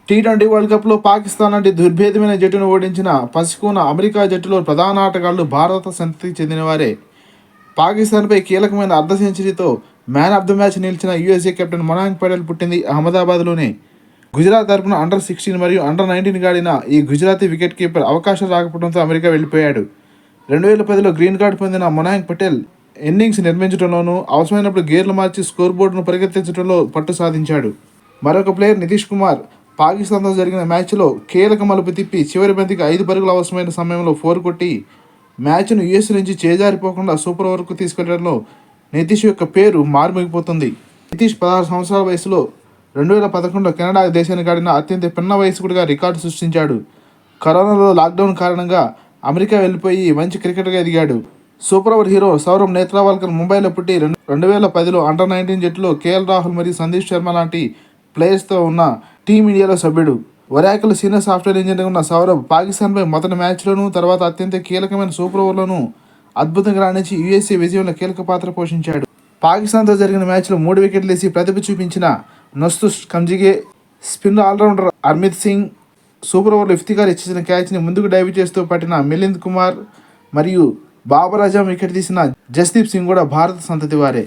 T20 world కప్లో పాకిస్తాన్ లాంటి దుర్భేదమైన జట్టును ఓడించిన పసికూన అమెరికా జట్టులో ప్రధాన ఆటగాళ్లు భారత సంతతికి చెందినవారే. పాకిస్తాన్పై కీలకమైన అర్ధ సెంచరీతో మ్యాన్ ఆఫ్ ద మ్యాచ్ నిలిచిన యూఎస్ఏ కెప్టెన్ మయాంక్ పటేల్ పుట్టింది అహ్మదాబాద్లోనే. గుజరాత్ తరపున అండర్-16 మరియు అండర్-19 ఆడిన ఈ గుజరాతీ వికెట్ కీపర్ అవకాశం రాకపోవడంతో అమెరికా వెళ్లిపోయాడు. 2010లో గ్రీన్ కార్డు పొందిన మయాంక్ పటేల్ ఇన్నింగ్స్ నిర్మించడంలోనూ, అవసరమైనప్పుడు గేర్లు మార్చి స్కోర్ బోర్డును పరిగెత్తించడంలో పట్టు సాధించాడు. మరొక ప్లేయర్ నితీష్ కుమార్ పాకిస్తాన్తో జరిగిన మ్యాచ్లో కీలక మలుపు తిప్పి చివరి బంతికి 5 పరుగులు అవసరమైన సమయంలో 4 కొట్టి మ్యాచ్ను యూఎస్ నుంచి చేజారిపోకుండా సూపర్ ఓవర్కు తీసుకెళ్లడంలో నితీష్ యొక్క పేరు మారుమోగిపోతుంది. నితీష్ 16 సంవత్సరాల వయసులో 2011లో కెనడా దేశానికి ఆడిన అత్యంత పిన్న వయస్కుడిగా రికార్డు సృష్టించాడు. కరోనాలో లాక్డౌన్ కారణంగా అమెరికా వెళ్లిపోయి మంచి క్రికెటర్గా ఎదిగాడు. Super over hero Sourav Netravalkar ముంబైలో పుట్టి 2010లో అండర్-19 జట్టులో కేఎల్ రాహుల్ మరియు సందీప్ శర్మ లాంటి ప్లేయర్స్తో ఉన్న టీమిండియాలో సభ్యుడు. ఒరాకిల్ సీనియర్ సాఫ్ట్వేర్ ఇంజనీర్ ఉన్న సౌరవ్ పాకిస్తాన్పై మొదటి మ్యాచ్లోనూ, తర్వాత అత్యంత కీలకమైన సూపర్ ఓవర్లోనూ అద్భుతంగా రాణించి యూఎస్ఏ విజయంలో కీలక పాత్ర పోషించాడు. పాకిస్తాన్తో జరిగిన మ్యాచ్లో 3 వికెట్లు వేసి ప్రతిభ చూపించిన Nosthush Kenjige, spin allrounder Harmeet Singh, super ఓవర్లో ఇఫ్తికార్ ఇచ్చిన క్యాచ్ని ముందుకు డైవ్ చేస్తూ పట్టిన మిలింద్ కుమార్ మరియు బాబర్ అజమ్ వికెట్ తీసిన జస్దీప్ సింగ్ కూడా భారత సంతతి వారే.